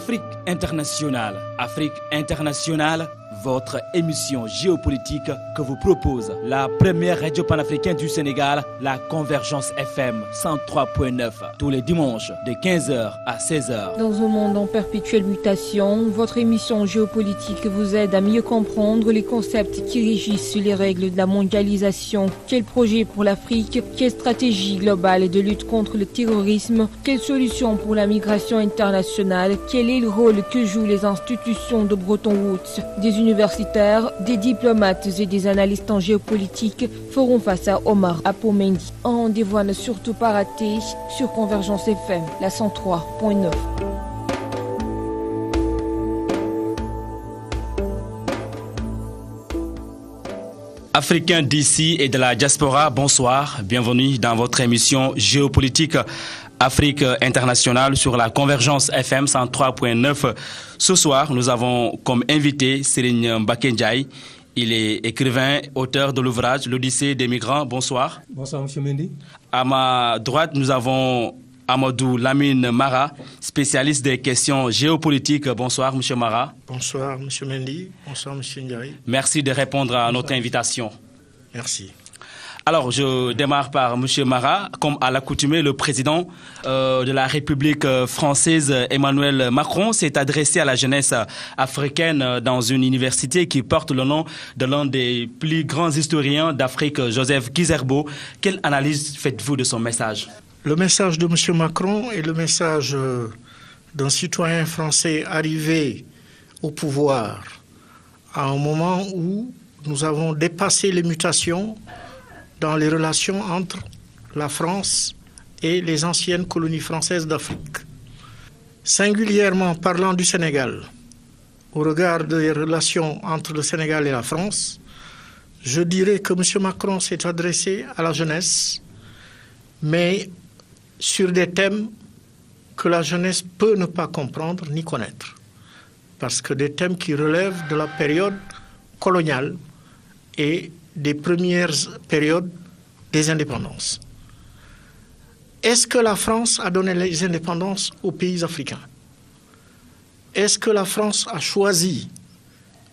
Afrique internationale. Afrique internationale, votre émission géopolitique que vous propose la première radio panafricaine du Sénégal, la Convergence FM 103.9, tous les dimanches de 15h à 16h. Dans un monde en perpétuelle mutation, votre émission géopolitique vous aide à mieux comprendre les concepts qui régissent les règles de la mondialisation. Quel projet pour l'Afrique? Quelle stratégie globale de lutte contre le terrorisme? Quelle solution pour la migration internationale? Quel est le rôle que jouent les institutions de Bretton Woods? Des universitaires, des diplomates et des analystes en géopolitique feront face à Omar Apomendi. Un rendez-vous à ne surtout pas rater sur Convergence FM, la 103.9. Africains d'ici et de la diaspora, bonsoir. Bienvenue dans votre émission géopolitique Afrique internationale sur la Convergence FM 103.9. Ce soir, nous avons comme invité Serigne Mbacké Ndiaye. Il est écrivain, auteur de l'ouvrage L'Odyssée des migrants. Bonsoir. Bonsoir, M. Mendy. À ma droite, nous avons Amadou Lamine Mara, spécialiste des questions géopolitiques. Bonsoir, M. Mara. Bonsoir, M. Mendy. Bonsoir, M. Ndiaye. Merci de répondre à notre invitation. Merci. Alors, je démarre par M. Mara. Comme à l'accoutumée, le président de la République française, Emmanuel Macron, s'est adressé à la jeunesse africaine dans une université qui porte le nom de l'un des plus grands historiens d'Afrique, Joseph Kizerbo. Quelle analyse faites-vous de son message? Le message de M. Macron est le message d'un citoyen français arrivé au pouvoir à un moment où nous avons dépassé les mutations dans les relations entre la France et les anciennes colonies françaises d'Afrique. Singulièrement parlant du Sénégal, au regard des relations entre le Sénégal et la France, je dirais que M. Macron s'est adressé à la jeunesse, mais sur des thèmes que la jeunesse peut ne pas comprendre ni connaître, parce que des thèmes qui relèvent de la période coloniale et des premières périodes des indépendances. Est-ce que la France a donné les indépendances aux pays africains? Est-ce que la France a choisi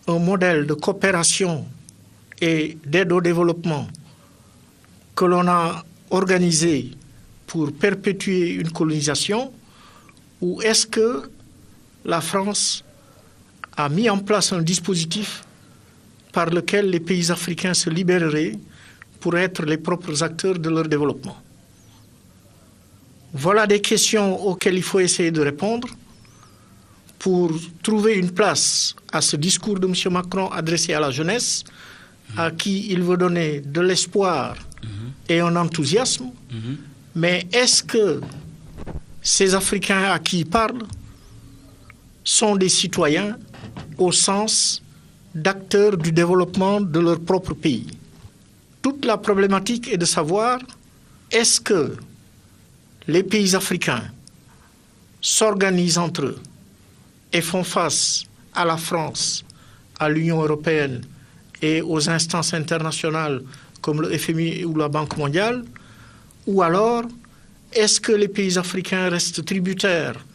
un modèle de coopération et d'aide au développement que l'on a organisé pour perpétuer une colonisation, ou est-ce que la France a mis en place un dispositif par lequel les pays africains se libéreraient pour être les propres acteurs de leur développement? Voilà des questions auxquelles il faut essayer de répondre pour trouver une place à ce discours de M. Macron adressé à la jeunesse, à qui il veut donner de l'espoir et un enthousiasme. Mais est-ce que ces Africains à qui il parle sont des citoyens au sens d'acteurs du développement de leur propre pays? Toute la problématique est de savoir, est-ce que les pays africains s'organisent entre eux et font face à la France, à l'Union européenne et aux instances internationales comme le FMI ou la Banque mondiale, ou alors est-ce que les pays africains restent tributaires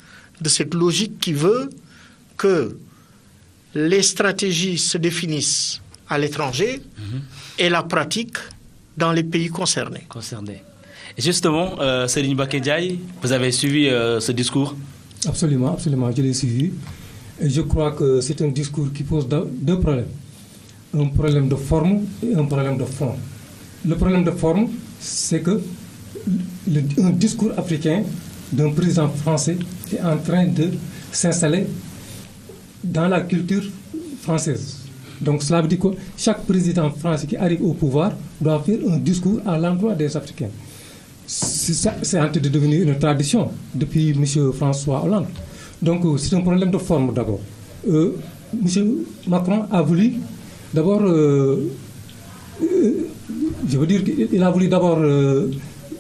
de cette logique qui veut que les stratégies se définissent à l'étranger et la pratique dans les pays concernés. Et justement, Serigne Mbacké Ndiaye, vous avez suivi ce discours? Absolument, absolument, je l'ai suivi. Et je crois que c'est un discours qui pose deux problèmes. Un problème de forme et un problème de fond. Le problème de forme, c'est que un discours africain d'un président français est en train de s'installer dans la culture française. Donc cela veut dire que chaque président français qui arrive au pouvoir doit faire un discours à l'endroit des Africains. C'est en train de devenir une tradition depuis M. François Hollande. Donc c'est un problème de forme d'abord. M. Macron a voulu d'abord, je veux dire qu'il a voulu d'abord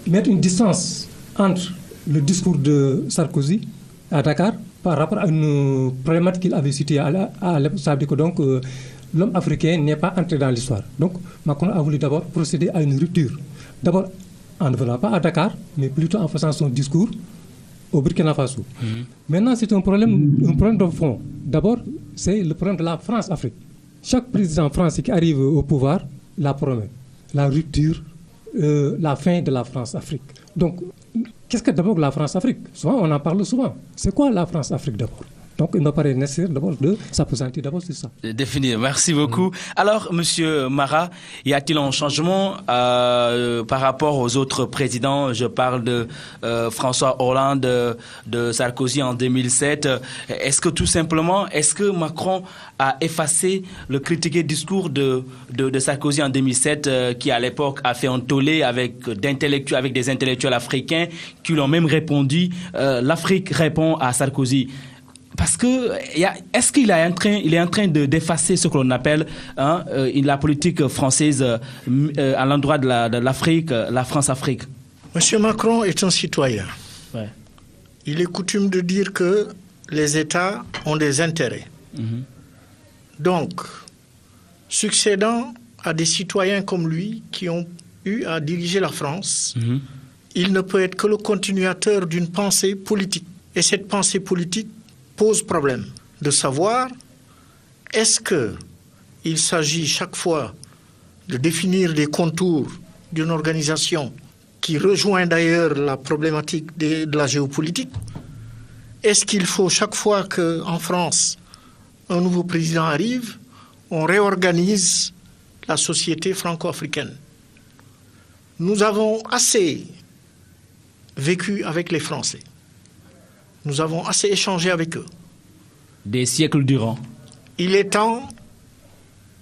mettre une distance entre le discours de Sarkozy à Dakar par rapport à une problématique qu'il avait citée à l'époque. Ça veut dire que donc l'homme africain n'est pas entré dans l'histoire. Donc Macron a voulu d'abord procéder à une rupture. D'abord en ne venant pas à Dakar, mais plutôt en faisant son discours au Burkina Faso. Maintenant, c'est un problème de fond. D'abord, c'est le problème de la France-Afrique. Chaque président français qui arrive au pouvoir la promet. La rupture, la fin de la France-Afrique. Donc, qu'est-ce que d'abord la France-Afrique? Souvent, on en parle souvent. C'est quoi la France-Afrique d'abord? Donc, il me paraît nécessaire d'abord de s'appesantir d'abord sur ça. Définir. Merci beaucoup. Alors, Monsieur Mara, y a-t-il un changement par rapport aux autres présidents? Je parle de François Hollande, de Sarkozy en 2007. Est-ce que tout simplement, Macron a effacé le critiqué discours de Sarkozy en 2007, qui à l'époque a fait un tollé avec des intellectuels africains qui lui ont même répondu l'Afrique répond à Sarkozy. Parce que est-ce qu'il est en train d'effacer ce que l'on appelle la politique française à l'endroit de l'Afrique, la France-Afrique? Monsieur Macron est un citoyen. Ouais. Il est coutume de dire que les États ont des intérêts. Donc, succédant à des citoyens comme lui qui ont eu à diriger la France, il ne peut être que le continuateur d'une pensée politique. Et cette pensée politique pose problème de savoir est-ce qu'il s'agit chaque fois de définir les contours d'une organisation qui rejoint d'ailleurs la problématique de la géopolitique. Est-ce qu'il faut chaque fois qu'en France un nouveau président arrive, on réorganise la société franco-africaine? Nous avons assez vécu avec les Français. Nous avons assez échangé avec eux. Des siècles durant. Il est temps,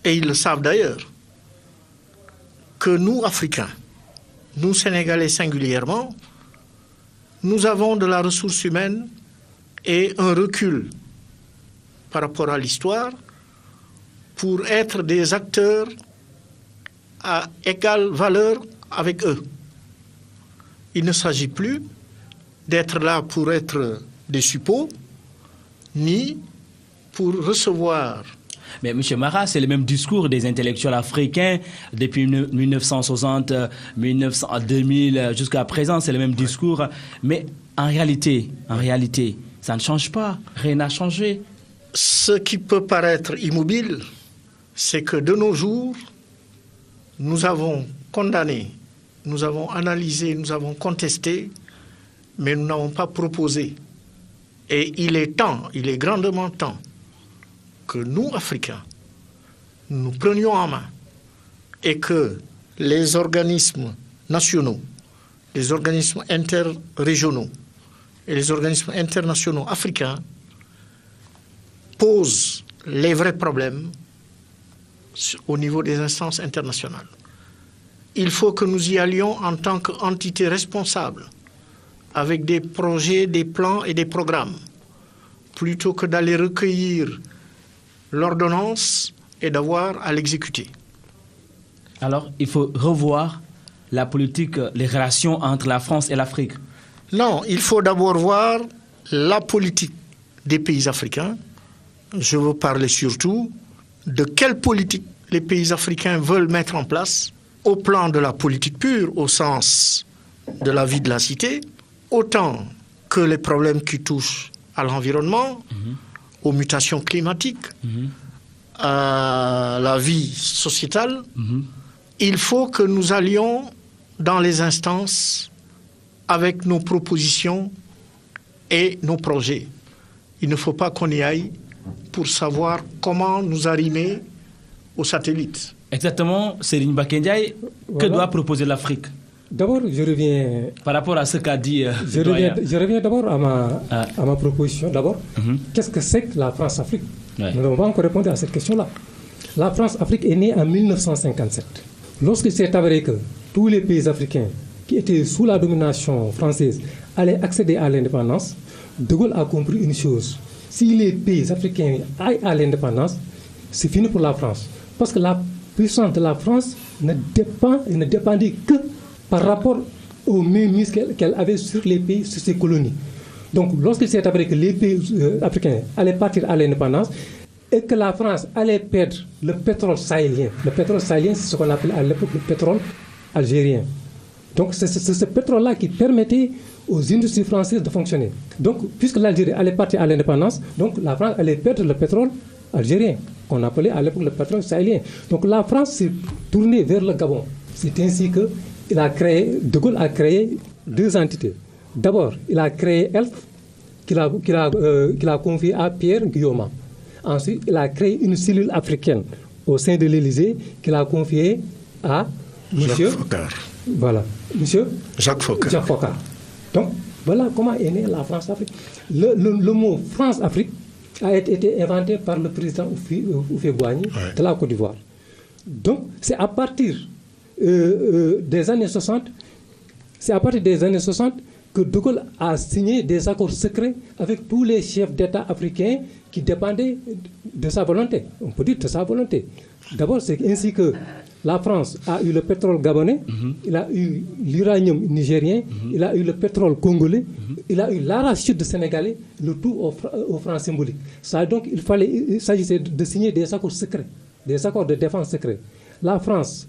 et ils le savent d'ailleurs, que nous, Africains, nous, Sénégalais singulièrement, nous avons de la ressource humaine et un recul par rapport à l'histoire pour être des acteurs à égale valeur avec eux. Il ne s'agit plus d'être là pour être des suppôts, ni pour recevoir. Mais M. Mara, c'est le même discours des intellectuels africains depuis 1960, 2000 jusqu'à présent, c'est le même discours. Mais en réalité, ça ne change pas, rien n'a changé. Ce qui peut paraître immobile, c'est que de nos jours, nous avons condamné, nous avons analysé, nous avons contesté, mais nous n'avons pas proposé. Et il est grandement temps que nous, Africains, nous prenions en main et que les organismes nationaux, les organismes interrégionaux et les organismes internationaux africains posent les vrais problèmes au niveau des instances internationales. Il faut que nous y allions en tant qu'entité responsable, avec des projets, des plans et des programmes, plutôt que d'aller recueillir l'ordonnance et d'avoir à l'exécuter. Alors, il faut revoir la politique, les relations entre la France et l'Afrique. Non, il faut d'abord voir la politique des pays africains. Je veux parler surtout de quelle politique les pays africains veulent mettre en place au plan de la politique pure, au sens de la vie de la cité, autant que les problèmes qui touchent à l'environnement, aux mutations climatiques, à la vie sociétale. Il faut que nous allions dans les instances avec nos propositions et nos projets. Il ne faut pas qu'on y aille pour savoir comment nous arrimer aux satellites. Exactement, Serigne Bakendiaye, que doit proposer l'Afrique? D'abord, je reviens... Par rapport à ce qu'a dit... Je reviens d'abord à ma proposition. D'abord, qu'est-ce que c'est que la France-Afrique? Nous n'avons pas encore répondu à cette question-là. La France-Afrique est née en 1957. Lorsqu'il s'est avéré que tous les pays africains qui étaient sous la domination française allaient accéder à l'indépendance, De Gaulle a compris une chose. Si les pays africains aillent à l'indépendance, c'est fini pour la France. Parce que la puissance de la France ne dépendait que par rapport aux mainmises qu'elle avait sur les pays, sur ses colonies. Donc, lorsqu'il s'est avéré que les pays africains allaient partir à l'indépendance et que la France allait perdre le pétrole sahélien. Le pétrole sahélien, c'est ce qu'on appelait à l'époque le pétrole algérien. Donc c'est ce pétrole-là qui permettait aux industries françaises de fonctionner. Donc puisque l'Algérie allait partir à l'indépendance, donc la France allait perdre le pétrole algérien, qu'on appelait à l'époque le pétrole sahélien. Donc la France s'est tournée vers le Gabon. C'est ainsi que De Gaulle a créé 2 entités. D'abord, il a créé ELF, qu'il a confié à Pierre Guillaume. Ensuite, il a créé une cellule africaine au sein de l'Élysée qu'il a confiée à monsieur Jacques Foccart. Voilà, monsieur Jacques Foccart. Donc, voilà comment est née la France-Afrique. Le mot France-Afrique a été inventé par le président Houphouët-Boigny de la Côte d'Ivoire. Donc, c'est à partir des années 60, que De Gaulle a signé des accords secrets avec tous les chefs d'État africains qui dépendaient de sa volonté. On peut dire de sa volonté. D'abord, c'est ainsi que la France a eu le pétrole gabonais, il a eu l'uranium nigérien, il a eu le pétrole congolais, il a eu l'arachide sénégalais, le tout au franc symbolique. Ça, donc, il s'agissait de signer des accords secrets, des accords de défense secrets. La France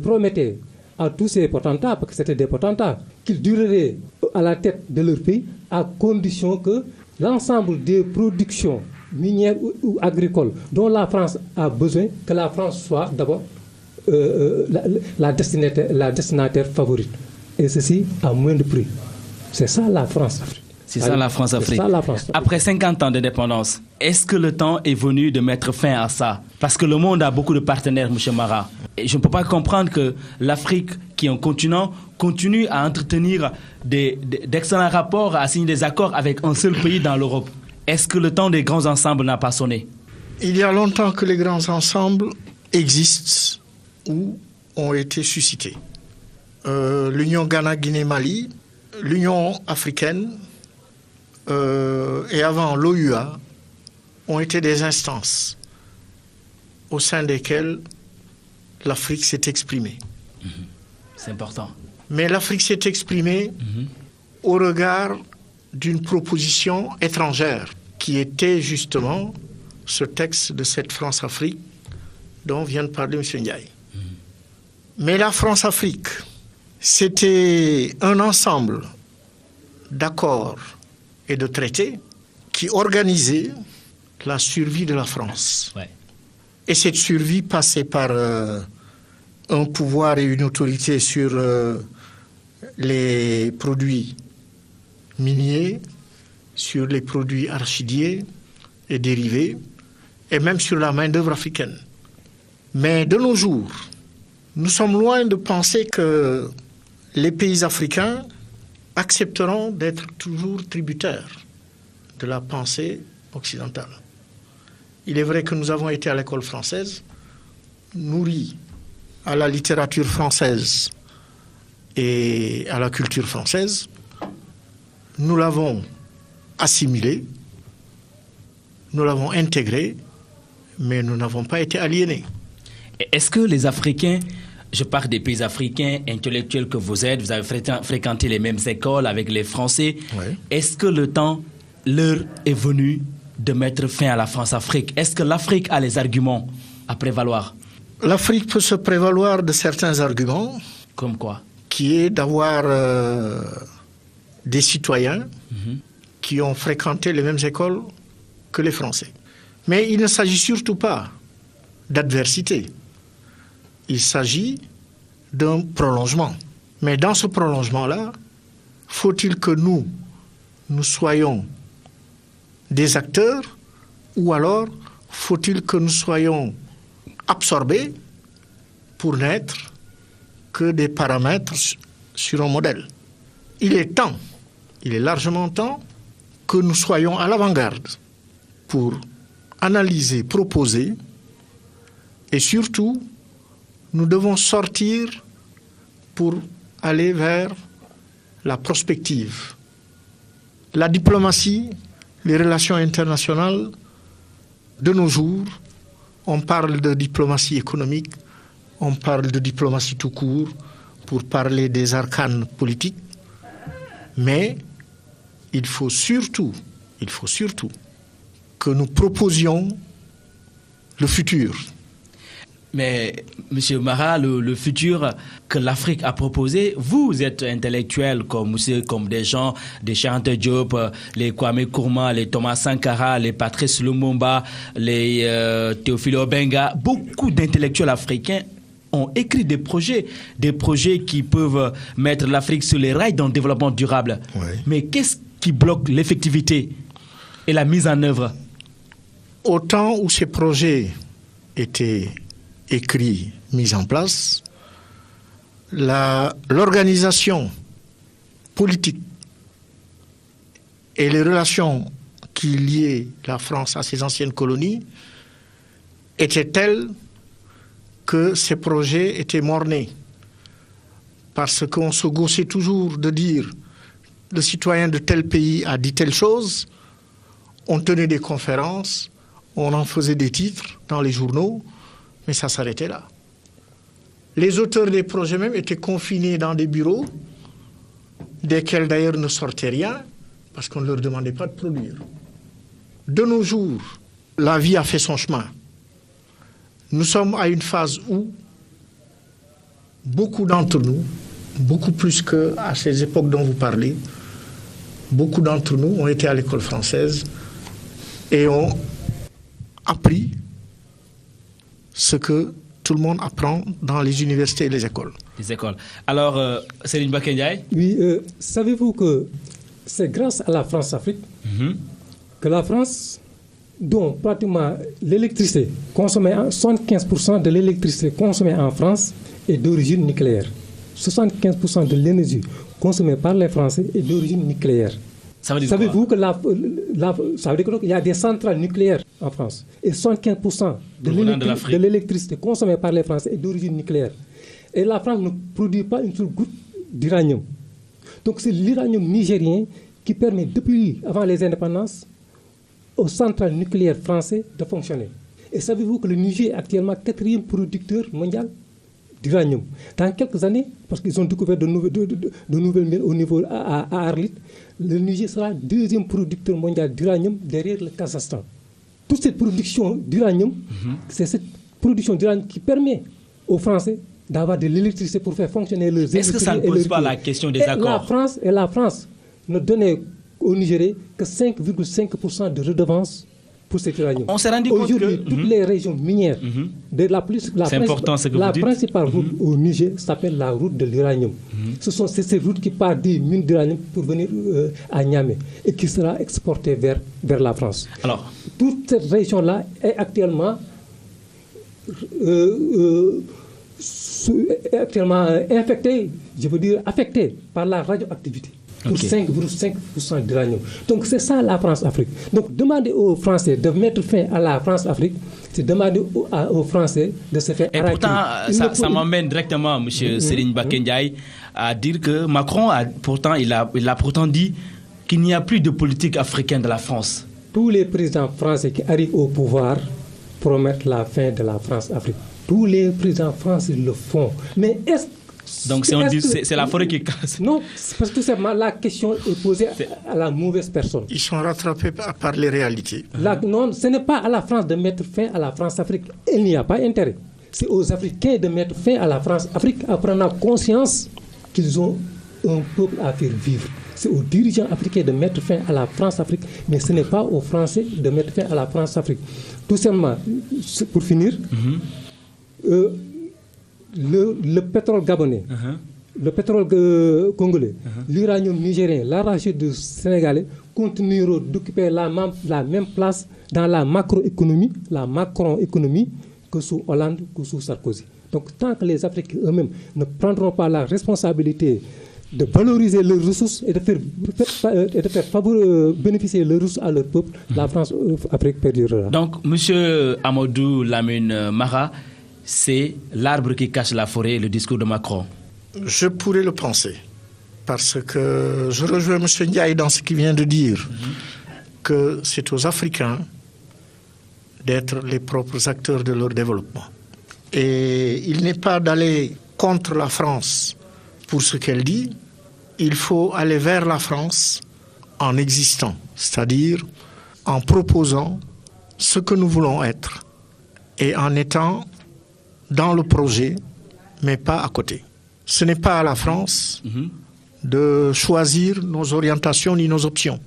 promettait à tous ces potentats, parce que c'était des potentats, qu'ils dureraient à la tête de leur pays à condition que l'ensemble des productions minières ou agricoles dont la France a besoin, que la France soit d'abord la destinataire favorite. Et ceci à moins de prix. C'est ça la France-Afrique. C'est ça la France-Afrique. Après 50 ans d'indépendance, est-ce que le temps est venu de mettre fin à ça? Parce que le monde a beaucoup de partenaires, M. Mara. Et je ne peux pas comprendre que l'Afrique, qui est un continent, continue à entretenir d'excellents rapports, à signer des accords avec un seul pays dans l'Europe. Est-ce que le temps des grands ensembles n'a pas sonné? Il y a longtemps que les grands ensembles existent ou ont été suscités. L'Union Ghana-Guinée-Mali, l'Union africaine et avant l'OUA ont été des instances au sein desquelles l'Afrique s'est exprimée. C'est important. Mais l'Afrique s'est exprimée au regard d'une proposition étrangère qui était justement ce texte de cette France-Afrique dont vient de parler M. Ndiaye. Mais la France-Afrique, c'était un ensemble d'accords et de traités qui organisaient la survie de la France. Ouais. Et cette survie passait par un pouvoir et une autorité sur les produits miniers, sur les produits arachidiers et dérivés, et même sur la main-d'œuvre africaine. Mais de nos jours, nous sommes loin de penser que les pays africains accepteront d'être toujours tributaires de la pensée occidentale. Il est vrai que nous avons été à l'école française, nourris à la littérature française et à la culture française. Nous l'avons assimilé, nous l'avons intégré, mais nous n'avons pas été aliénés. Est-ce que les Africains, je parle des pays africains intellectuels que vous êtes, vous avez fréquenté les mêmes écoles avec les Français, Oui. Est-ce que le temps leur est venu de mettre fin à la France-Afrique? Est-ce que l'Afrique a les arguments à prévaloir? L'Afrique peut se prévaloir de certains arguments. Comme quoi? Qui est d'avoir des citoyens qui ont fréquenté les mêmes écoles que les Français. Mais il ne s'agit surtout pas d'adversité. Il s'agit d'un prolongement. Mais dans ce prolongement-là, faut-il que nous soyons des acteurs ou alors faut-il que nous soyons absorbés pour n'être que des paramètres sur un modèle? Il est temps, il est largement temps que nous soyons à l'avant-garde pour analyser, proposer et surtout, nous devons sortir pour aller vers la prospective. La diplomatie, les relations internationales, de nos jours, on parle de diplomatie économique, on parle de diplomatie tout court pour parler des arcanes politiques, mais il faut surtout que nous proposions le futur. Mais, M. Mara, le futur que l'Afrique a proposé, vous êtes intellectuel comme des gens, des Cheikh Anta Diop, les Kwame Nkrumah, les Thomas Sankara, les Patrice Lumumba, les Théophile Obenga. Beaucoup d'intellectuels africains ont écrit des projets qui peuvent mettre l'Afrique sur les rails dans le développement durable. Oui. Mais qu'est-ce qui bloque l'effectivité et la mise en œuvre? Au temps où ces projets étaient écrits, mis en place, l'organisation politique et les relations qui liaient la France à ses anciennes colonies étaient telles que ces projets étaient mort-nés. Parce qu'on se gaussait toujours de dire le citoyen de tel pays a dit telle chose, on tenait des conférences, on en faisait des titres dans les journaux, mais ça s'arrêtait là. Les auteurs des projets même étaient confinés dans des bureaux, desquels d'ailleurs ne sortait rien, parce qu'on ne leur demandait pas de produire. De nos jours, la vie a fait son chemin. Nous sommes à une phase où beaucoup d'entre nous, beaucoup plus qu'à ces époques dont vous parlez, beaucoup d'entre nous ont été à l'école française et ont appris ce que tout le monde apprend dans les universités et les écoles. Les écoles. Alors, Serigne Mbacké Ndiaye? Oui, savez-vous que c'est grâce à la France-Afrique que la France, dont pratiquement l'électricité consommée, 75% de l'électricité consommée en France est d'origine nucléaire. 75% de l'énergie consommée par les Français est d'origine nucléaire. Ça veut dire Savez-vous que ça veut dire qu'il y a des centrales nucléaires en France et 75% de l'électricité consommée par les Français est d'origine nucléaire. Et la France ne produit pas une seule goutte d'uranium. Donc c'est l'uranium nigérien qui permet depuis avant les indépendances aux centrales nucléaires français de fonctionner. Et savez-vous que le Niger est actuellement 4e producteur mondial d'uranium. Dans quelques années, parce qu'ils ont découvert de nouvelles mines au niveau à Arlit, le Niger sera 2e producteur mondial d'uranium derrière le Kazakhstan. Toute cette production d'uranium, c'est cette production d'uranium qui permet aux Français d'avoir de l'électricité pour faire fonctionner leurs industries. Est-ce que ça ne pose pas la question des accords? La France ne donnait au Nigeria que 5,5% de redevance pour cet uranium. On s'est rendu compte que aujourd'hui, toutes les régions minières, la principale route au Niger s'appelle la route de l'uranium. C'est cette route qui part des mines d'uranium pour venir à Niamey et qui sera exportée vers la France. Alors, toute cette région-là est actuellement affectée par la radioactivité. Pour 5,5% d'uranium. Donc c'est ça la France-Afrique. Donc demander aux Français de mettre fin à la France-Afrique, c'est demander aux Français de se faire arrêter. Et pourtant, ça m'emmène directement, M. Serigne Mbacké Ndiaye, à dire que Macron a pourtant dit qu'il n'y a plus de politique africaine de la France. Tous les présidents français qui arrivent au pouvoir promettent la fin de la France-Afrique. Tous les présidents français le font. Mais est-ce donc c'est la forêt qui casse. Non, parce que tout simplement la question est posée à la mauvaise personne. Ils sont rattrapés par les réalités. Non, ce n'est pas à la France de mettre fin à la France-Afrique. Il n'y a pas intérêt. C'est aux Africains de mettre fin à la France-Afrique en prenant conscience qu'ils ont un peuple à faire vivre. C'est aux dirigeants africains de mettre fin à la France-Afrique, mais ce n'est pas aux Français de mettre fin à la France-Afrique. Tout simplement, pour finir, le pétrole gabonais, le pétrole congolais, l'uranium nigérien, l'arachide sénégalais continueront d'occuper la même place dans la macroéconomie que sous Hollande, que sous Sarkozy. Donc tant que les Africains eux-mêmes ne prendront pas la responsabilité de valoriser leurs ressources et de faire bénéficier leurs ressources à leur peuple, la France-Afrique perdurera. Donc, M. Amadou Lamine Mara, c'est l'arbre qui cache la forêt, le discours de Macron. Je pourrais le penser, parce que je rejoins M. Ndiaye dans ce qu'il vient de dire, que c'est aux Africains d'être les propres acteurs de leur développement. Et il n'est pas d'aller contre la France pour ce qu'elle dit, il faut aller vers la France en existant, c'est-à-dire en proposant ce que nous voulons être et en étant dans le projet, mais pas à côté. Ce n'est pas à la France de choisir nos orientations ni nos options.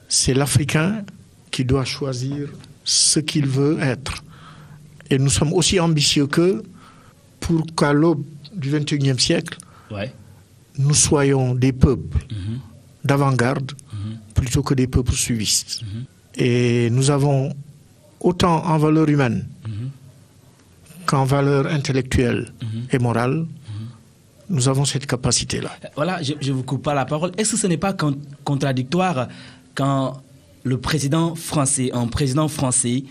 C'est l'Africain qui doit choisir ce qu'il veut être. Et nous sommes aussi ambitieux qu'eux pour qu'à l'aube du XXIe siècle, nous soyons des peuples d'avant-garde plutôt que des peuples suivistes. Et nous avons autant en valeur humaine qu'en valeur intellectuelle et morale, nous avons cette capacité-là. Voilà, je ne vous coupe pas la parole. Est-ce que ce n'est pas contradictoire quand un président français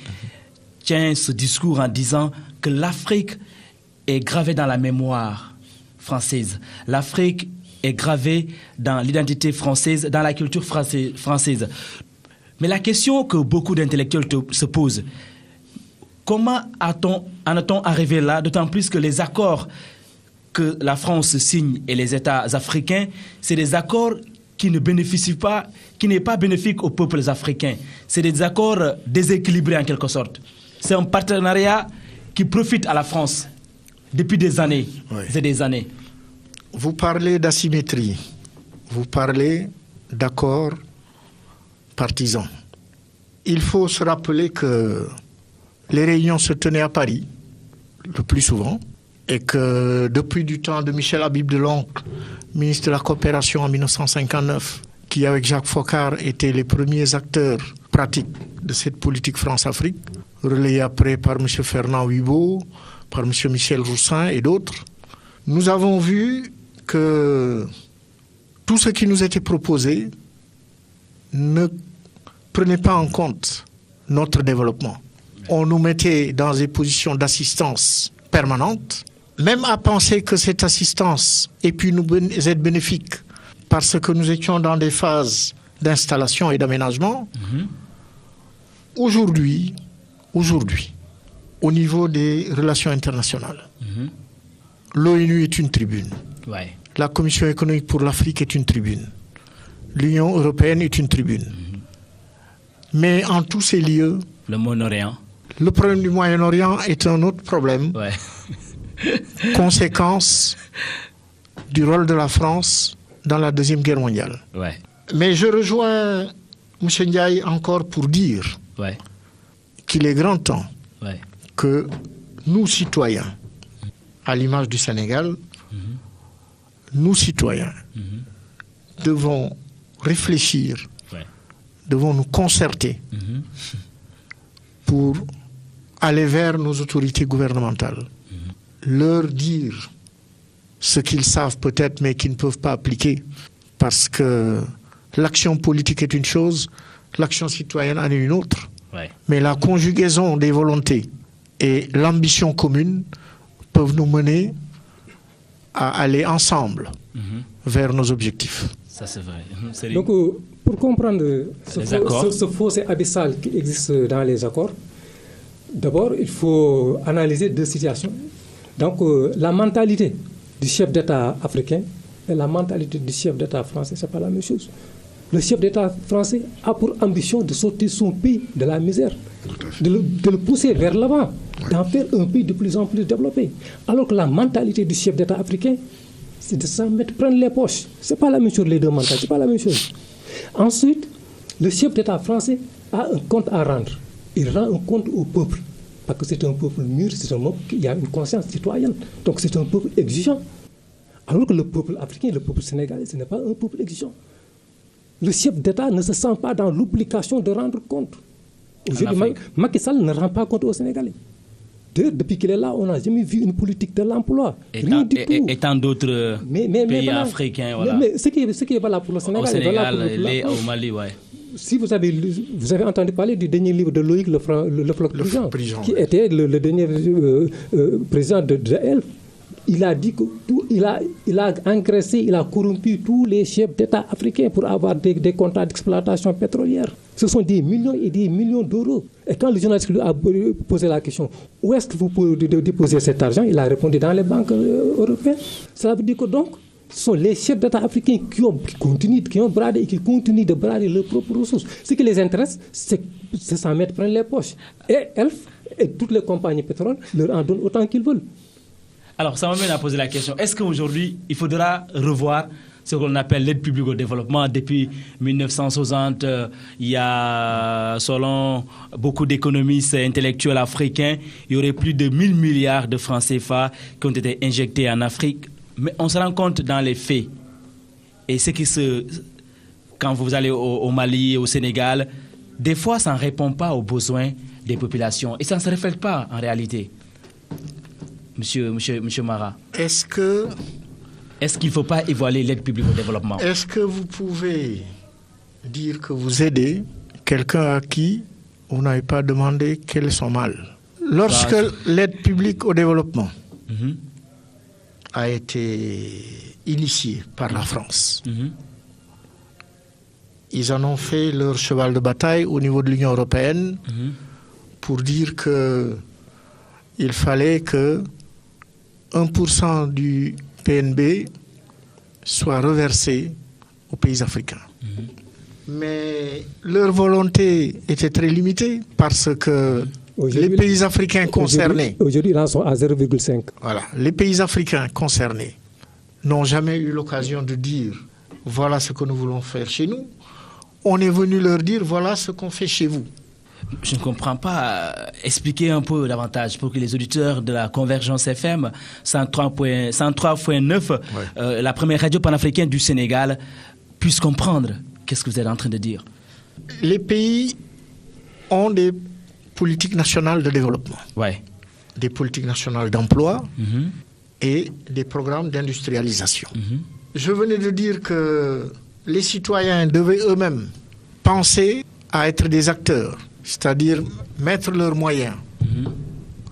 tient ce discours en disant que l'Afrique est gravée dans la mémoire française, l'Afrique est gravée dans l'identité française, dans la culture française. Mais la question que beaucoup d'intellectuels se posent, comment en est-on arrivé là, d'autant plus que les accords que la France signe et les États africains, c'est des accords qui ne bénéficient pas, qui n'est pas bénéfique aux peuples africains. C'est des accords déséquilibrés en quelque sorte. C'est un partenariat qui profite à la France depuis des années et des années. Vous parlez d'asymétrie, vous parlez d'accords partisans. Il faut se rappeler que les réunions se tenaient à Paris, le plus souvent, et que depuis du temps de Michel Habib de l'Oncle, ministre de la Coopération en 1959, qui avec Jacques Foccart étaient les premiers acteurs pratiques de cette politique France-Afrique, relayée après par M. Fernand Huibaut, par M. Michel Roussin et d'autres, nous avons vu que tout ce qui nous était proposé ne prenait pas en compte notre développement. On nous mettait dans des positions d'assistance permanente, même à penser que cette assistance ait pu nous être bénéfique parce que nous étions dans des phases d'installation et d'aménagement. Aujourd'hui, au niveau des relations internationales, l'ONU est une tribune. La Commission économique pour l'Afrique est une tribune. L'Union européenne est une tribune. Mais en tous ces lieux, le Moyen-Orient. Le problème du Moyen-Orient est un autre problème. Conséquence du rôle de la France dans la Deuxième Guerre mondiale. Mais je rejoins M. Ndiaye encore pour dire qu'il est grand temps que nous, citoyens, à l'image du Sénégal, nous, citoyens, devons réfléchir, devons nous concerter pour aller vers nos autorités gouvernementales, leur dire ce qu'ils savent peut-être mais qu'ils ne peuvent pas appliquer, parce que l'action politique est une chose, l'action citoyenne en est une autre. Mais la conjugaison des volontés et l'ambition commune peuvent nous mener à aller ensemble vers nos objectifs. Ça, c'est vrai. Donc, pour comprendre ce fossé abyssal qui existe dans les accords, d'abord, il faut analyser deux situations. Donc, la mentalité du chef d'État africain et la mentalité du chef d'État français, ce n'est pas la même chose. Le chef d'État français a pour ambition de sortir son pays de la misère, de le pousser vers l'avant, d'en faire un pays de plus en plus développé. Alors que la mentalité du chef d'État africain, c'est de s'en mettre, prendre les poches. Ce n'est pas la même chose, les deux mentalités, ce n'est pas la même chose. Ensuite, le chef d'État français a un compte à rendre. Il rend un compte au peuple. Parce que c'est un peuple mûr, c'est un peuple qui a une conscience citoyenne. Donc c'est un peuple exigeant. Alors que le peuple africain, le peuple sénégalais, ce n'est pas un peuple exigeant. Le chef d'État ne se sent pas dans l'obligation de rendre compte. Aujourd'hui, Macky Sall ne rend pas compte aux Sénégalais. Depuis qu'il est là, on n'a jamais vu une politique de l'emploi. Rien du tout. Et tant d'autres pays africains. Voilà. Mais ce qui est valable pour le Sénégal, au Sénégal, au Mali, Si vous avez entendu parler du dernier livre de Loïc Le Floch-Prigent, qui était le dernier président de Elf, il a dit qu'il a engraissé, il a corrompu tous les chefs d'État africains pour avoir des contrats d'exploitation pétrolière. Ce sont des millions et des millions d'euros. Et quand le journaliste lui a posé la question, où est-ce que vous pouvez déposer cet argent, il a répondu dans les banques européennes. Cela veut dire que donc, Ce sont les chefs d'État africains qui ont bradé et qui continuent de brader leurs propres ressources. Ce qui les intéresse, c'est s'en mettre plein les poches. Et Elf et toutes les compagnies pétrole leur en donnent autant qu'ils veulent. Alors, ça m'amène à poser la question. Est-ce qu'aujourd'hui, il faudra revoir ce qu'on appelle l'aide publique au développement? Depuis 1960, il y a, selon beaucoup d'économistes intellectuels africains, il y aurait plus de 1000 milliards de francs CFA qui ont été injectés en Afrique. Mais on se rend compte dans les faits. Et quand vous allez au Mali, au Sénégal, des fois, ça ne répond pas aux besoins des populations. Et ça ne se reflète pas en réalité. Monsieur Mara. Est-ce qu'il ne faut pas évaluer l'aide publique au développement? Est-ce que vous pouvez dire que vous aidez quelqu'un à qui vous n'avez pas demandé quel est son mal? Lorsque l'aide publique au développement a été initiée par la France, ils en ont fait leur cheval de bataille au niveau de l'Union européenne pour dire qu'il fallait que 1% du PNB soit reversé aux pays africains. Mais leur volonté était très limitée parce que les pays africains concernés... Aujourd'hui, ils en sont à 0,5. Voilà. Les pays africains concernés n'ont jamais eu l'occasion de dire « voilà ce que nous voulons faire chez nous ». On est venu leur dire « voilà ce qu'on fait chez vous ». Je ne comprends pas. Expliquez un peu davantage pour que les auditeurs de la Convergence FM 103.9, la première radio panafricaine du Sénégal, puissent comprendre qu'est-ce que vous êtes en train de dire. Les pays ont des politiques nationales de développement, des politiques nationales d'emploi et des programmes d'industrialisation. Je venais de dire que les citoyens devaient eux-mêmes penser à être des acteurs, c'est-à-dire mettre leurs moyens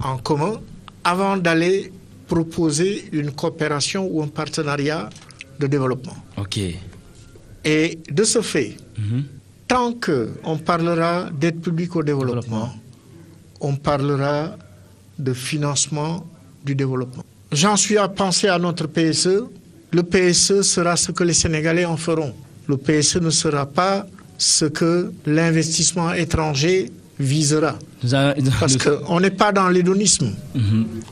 en commun avant d'aller proposer une coopération ou un partenariat de développement. Et de ce fait, tant qu'on parlera d'aide publique au développement, on parlera de financement du développement. J'en suis à penser à notre PSE. Le PSE sera ce que les Sénégalais en feront. Le PSE ne sera pas ce que l'investissement étranger visera. Parce qu'on n'est pas dans l'hédonisme,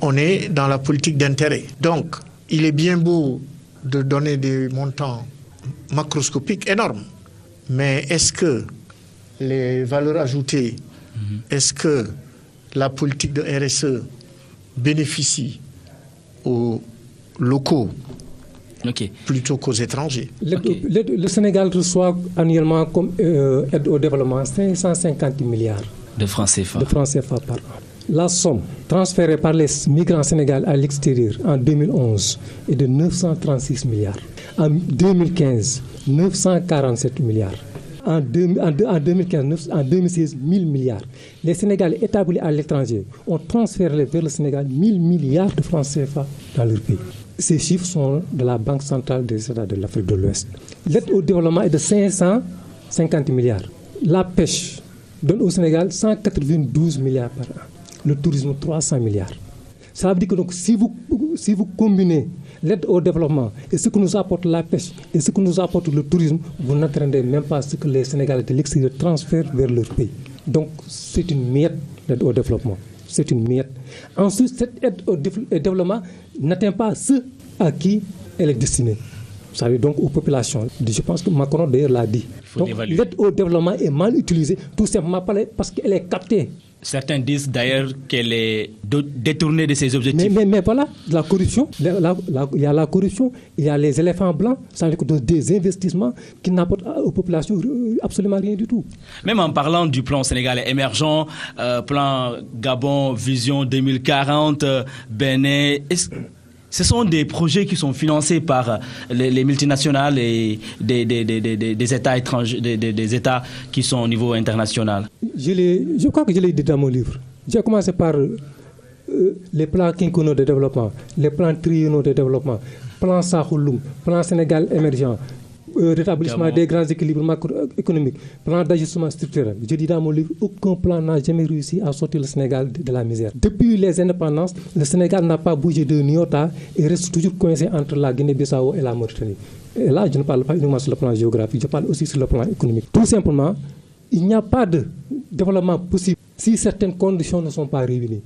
on est dans la politique d'intérêt. Donc, il est bien beau de donner des montants macroscopiques énormes, mais est-ce que les valeurs ajoutées, est-ce que la politique de RSE bénéficie aux locaux plutôt qu'aux étrangers? Le Sénégal reçoit annuellement comme aide au développement 550 milliards de francs CFA par an. La somme transférée par les migrants sénégalais à l'extérieur en 2011 est de 936 milliards. En 2015, 947 milliards. En 2016, 1000 milliards. Les Sénégalais établis à l'étranger ont transféré vers le Sénégal 1000 milliards de francs CFA dans leur pays. Ces chiffres sont de la Banque centrale des États de l'Afrique de l'Ouest. L'aide au développement est de 550 milliards. La pêche donne au Sénégal 192 milliards par an. Le tourisme, 300 milliards. Ça veut dire que donc, si vous combinez l'aide au développement et ce que nous apporte la pêche et ce que nous apporte le tourisme, vous n'atteindrez même pas ce que les Sénégalais de l'extérieur transfèrent vers leur pays. Donc, c'est une miette, l'aide au développement. C'est une miette. Ensuite, cette aide au développement n'atteint pas ceux à qui elle est destinée. Ça veut dire donc aux populations. Je pense que Macron d'ailleurs l'a dit. Donc, l'aide au développement est mal utilisée, tout simplement parce qu'elle est captée. Certains disent d'ailleurs qu'elle est détournée de ses objectifs. Mais voilà, la corruption, il y a la corruption, il y a les éléphants blancs, ça veut dire des investissements qui n'apportent aux populations absolument rien du tout. Même en parlant du plan sénégalais émergent, plan Gabon Vision 2040, Bénin, ce sont des projets qui sont financés par les multinationales et des États étrangers, des États qui sont au niveau international. Je crois que je l'ai dit dans mon livre. J'ai commencé par les plans quinquennaux de développement, les plans triennaux de développement, plan Saheloum, plan Sénégal émergent, rétablissement des grands équilibres macroéconomiques, plan d'ajustement structurel. Je dis dans mon livre, aucun plan n'a jamais réussi à sortir le Sénégal de la misère. Depuis les indépendances, le Sénégal n'a pas bougé d'un iota et reste toujours coincé entre la Guinée-Bissau et la Mauritanie. Et là, je ne parle pas uniquement sur le plan géographique, je parle aussi sur le plan économique. Tout simplement, il n'y a pas de développement possible si certaines conditions ne sont pas réunies.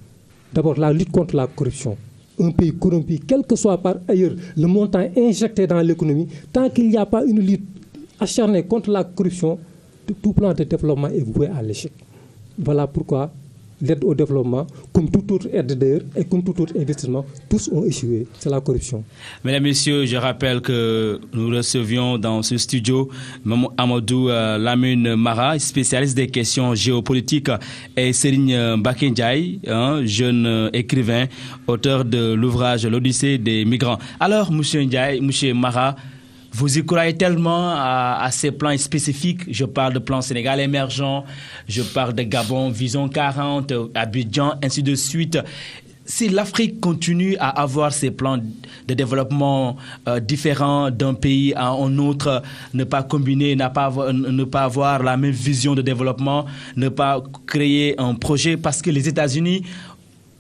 D'abord, la lutte contre la corruption. Un pays corrompu, quel que soit par ailleurs le montant injecté dans l'économie, tant qu'il n'y a pas une lutte acharnée contre la corruption, tout plan de développement est voué à l'échec. Voilà pourquoi l'aide au développement, comme toute autre aide d'ailleurs et comme tout autre investissement, tous ont échoué. C'est la corruption. Mesdames, Messieurs, je rappelle que nous recevions dans ce studio Amadou Lamine Mara, spécialiste des questions géopolitiques, et Serigne Mbacké Ndiaye, jeune écrivain, auteur de l'ouvrage L'Odyssée des migrants. Alors, Monsieur Ndiaye, Monsieur Mara, vous y croyez tellement à ces plans spécifiques. Je parle de plan Sénégal émergent, je parle de Gabon, Vision 40, Abidjan, ainsi de suite. Si l'Afrique continue à avoir ces plans de développement différents d'un pays à un autre, ne pas combiner, ne pas avoir la même vision de développement, ne pas créer un projet, parce que les États-Unis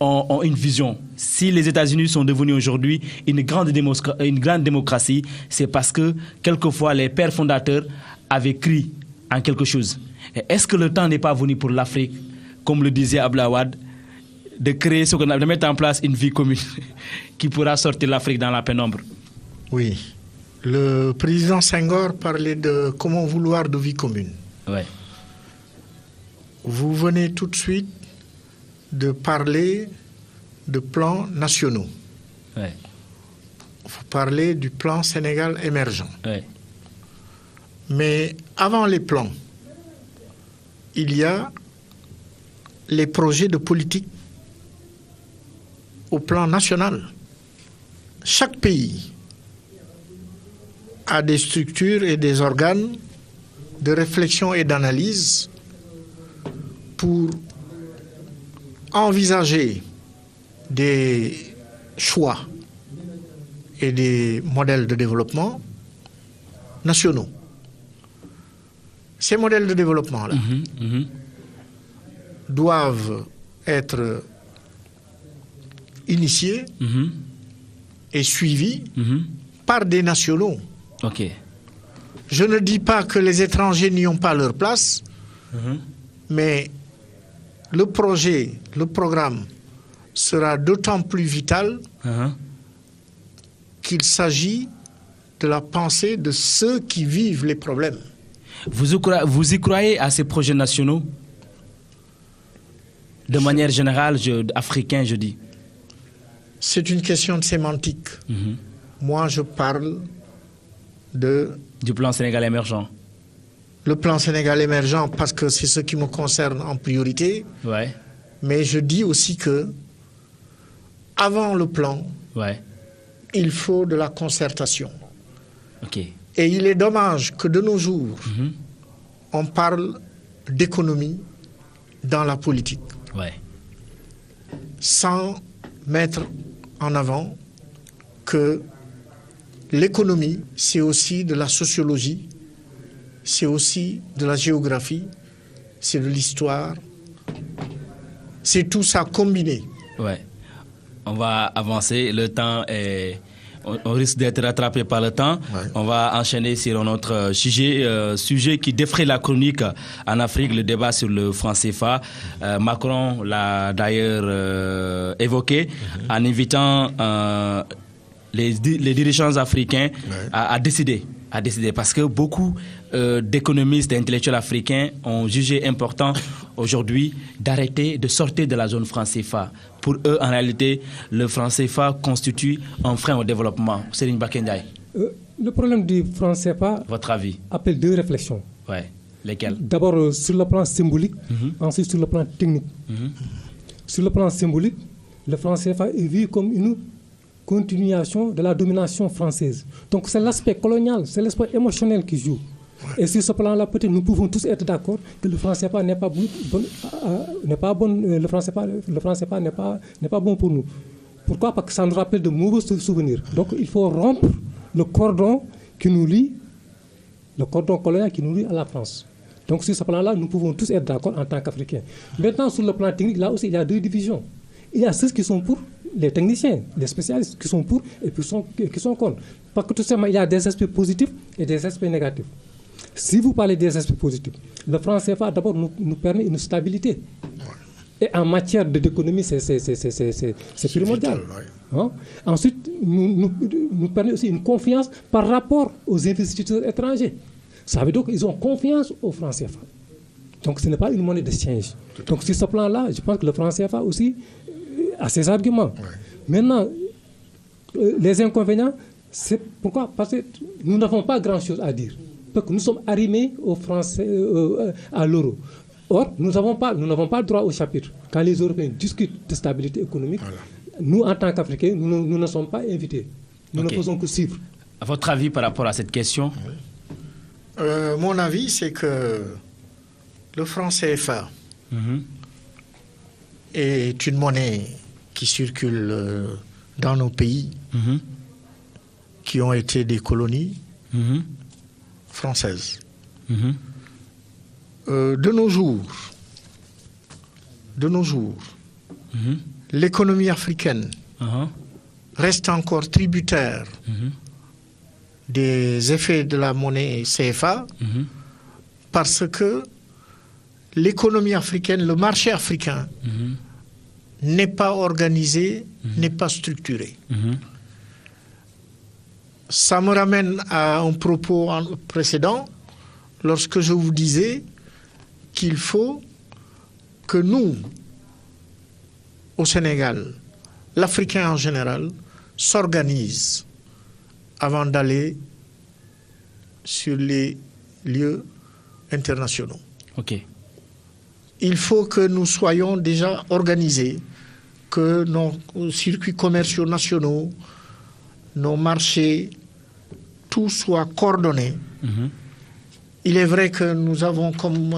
ont une vision. Si les États-Unis sont devenus aujourd'hui une grande démocratie, c'est parce que quelquefois les pères fondateurs avaient cru en quelque chose. Et est-ce que le temps n'est pas venu pour l'Afrique, comme le disait Ablawad, de mettre en place une vie commune qui pourra sortir l'Afrique dans la pénombre? Oui. Le président Senghor parlait de comment vouloir de vie commune. Ouais. Vous venez tout de suite de parler de plans nationaux. Ouais. Vous parlez du plan Sénégal émergent. Ouais. Mais avant les plans, il y a les projets de politique au plan national. Chaque pays a des structures et des organes de réflexion et d'analyse pour envisager des choix et des modèles de développement nationaux. Ces modèles de développement-là doivent être initiés et suivis par des nationaux. Ok. Je ne dis pas que les étrangers n'y ont pas leur place, mais le projet, le programme sera d'autant plus vital qu'il s'agit de la pensée de ceux qui vivent les problèmes. Vous y croyez à ces projets nationaux? De manière générale, africain, je dis. C'est une question de sémantique. Moi, je parle du plan Sénégal émergent. Le plan Sénégal émergent, parce que c'est ce qui me concerne en priorité. Ouais. Mais je dis aussi que avant le plan, il faut de la concertation. Ok. Et il est dommage que de nos jours, on parle d'économie dans la politique. Ouais. Sans mettre en avant que l'économie, c'est aussi de la sociologie, c'est aussi de la géographie, c'est de l'histoire, c'est tout ça combiné. Ouais. On va avancer, le temps est... On risque d'être rattrapé par le temps. Ouais. On va enchaîner sur notre sujet qui défraie la chronique en Afrique, le débat sur le franc CFA. Macron l'a d'ailleurs évoqué en invitant les dirigeants africains à décider. Parce que beaucoup d'économistes et intellectuels africains ont jugé important aujourd'hui de sortir de la zone franc CFA. Pour eux, en réalité, le franc CFA constitue un frein au développement. Serigne Mbacké Ndiaye. Le problème du franc CFA Votre avis? Appelle deux réflexions. Ouais. Lesquelles? D'abord sur le plan symbolique, ensuite sur le plan technique. Sur le plan symbolique, le franc CFA est vu comme une continuation de la domination française. Donc c'est l'aspect colonial, c'est l'aspect émotionnel qui joue. Et sur ce plan-là, peut-être nous pouvons tous être d'accord que le franc CFA n'est pas bon, le franc CFA n'est pas bon pour nous. Pourquoi? Parce que ça nous rappelle de mauvais souvenirs. Donc il faut rompre le cordon qui nous lie le cordon colonial qui nous lie à la France. Donc sur ce plan-là, nous pouvons tous être d'accord en tant qu'Africains. Maintenant, sur le plan technique, là aussi, il y a deux divisions. Il y a ceux qui sont pour, les techniciens, les spécialistes qui sont pour et puis qui sont contre. Parce que tout simplement, il y a des aspects positifs et des aspects négatifs. Si vous parlez des aspects positifs, le franc CFA d'abord nous permet une stabilité. Et en matière d'économie, c'est primordial. Hein? Ensuite, nous permet aussi une confiance par rapport aux investisseurs étrangers. Ça veut dire qu'ils ont confiance au franc CFA. Donc ce n'est pas une monnaie de change. Donc sur ce plan-là, je pense que le franc CFA aussi a ses arguments. Maintenant, les inconvénients, c'est pourquoi? Parce que nous n'avons pas grand-chose à dire. Parce que nous sommes arrimés au français, à l'euro. Or, nous n'avons pas le droit au chapitre. Quand les Européens discutent de stabilité économique, nous, en tant qu'Africains, nous ne sommes pas invités. Nous ne faisons que suivre. À votre avis par rapport à cette question? Mon avis, c'est que le franc CFA est une monnaie qui circule dans nos pays qui ont été des colonies françaises. De nos jours, l'économie africaine reste encore tributaire des effets de la monnaie CFA parce que l'économie africaine, le marché africain n'est pas organisé, n'est pas structuré. Ça me ramène à un propos précédent lorsque je vous disais qu'il faut que nous, au Sénégal, l'Africain en général, s'organise avant d'aller sur les lieux internationaux. Il faut que nous soyons déjà organisés, que nos circuits commerciaux nationaux, nos marchés, tout soit coordonné. Il est vrai que nous avons comme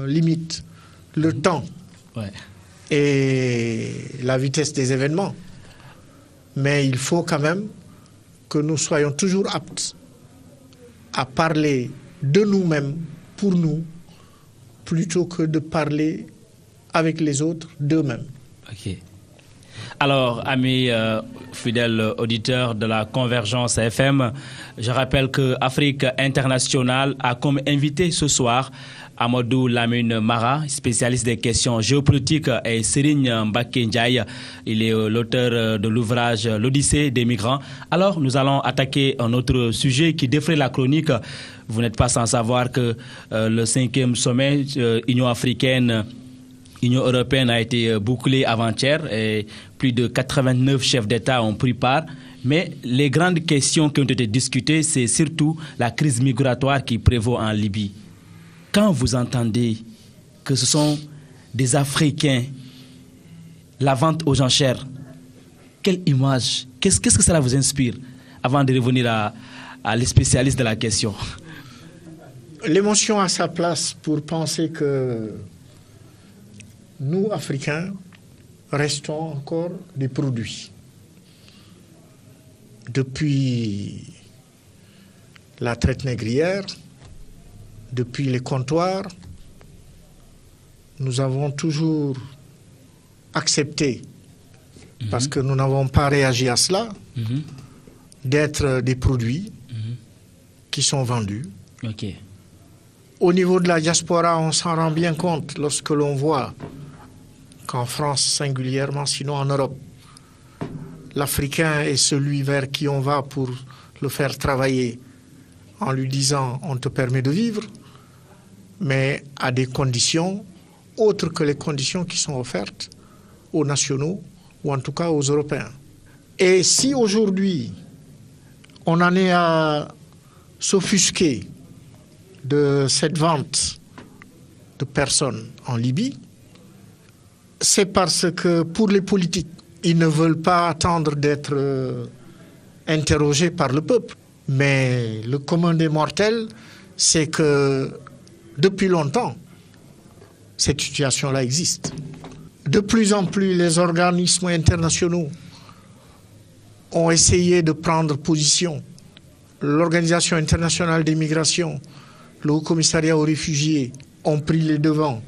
limite le temps et la vitesse des événements. Mais il faut quand même que nous soyons toujours aptes à parler de nous-mêmes, pour nous, plutôt que de parler avec les autres d'eux-mêmes. Alors, amis fidèles auditeurs de la Convergence FM, je rappelle que Afrique Internationale a comme invité ce soir Amadou Lamine Mara, spécialiste des questions géopolitiques, et Serigne Mbacké Ndiaye. Il est l'auteur de l'ouvrage L'Odyssée des migrants. Alors, nous allons attaquer un autre sujet qui défraie la chronique. Vous n'êtes pas sans savoir que le 5e sommet Union africaine Union européenne a été bouclée avant-hier et plus de 89 chefs d'État ont pris part. Mais les grandes questions qui ont été discutées, c'est surtout la crise migratoire qui prévaut en Libye. Quand vous entendez que ce sont des Africains, la vente aux enchères, quelle image, qu'est-ce que cela vous inspire avant de revenir à les spécialistes de la question? L'émotion a sa place pour penser que nous, Africains, restons encore des produits. Depuis la traite négrière, depuis les comptoirs, nous avons toujours accepté, parce que nous n'avons pas réagi à cela, d'être des produits qui sont vendus. Au niveau de la diaspora, on s'en rend bien compte lorsque l'on voit qu'en France singulièrement, sinon en Europe, l'Africain est celui vers qui on va pour le faire travailler en lui disant « on te permet de vivre », mais à des conditions autres que les conditions qui sont offertes aux nationaux ou en tout cas aux Européens. Et si aujourd'hui on en est à s'offusquer de cette vente de personnes en Libye, c'est parce que pour les politiques, ils ne veulent pas attendre d'être interrogés par le peuple. Mais le commun des mortels, c'est que depuis longtemps, cette situation-là existe. De plus en plus, les organismes internationaux ont essayé de prendre position l'Organisation internationale des migrations, le Haut Commissariat aux réfugiés ont pris les devants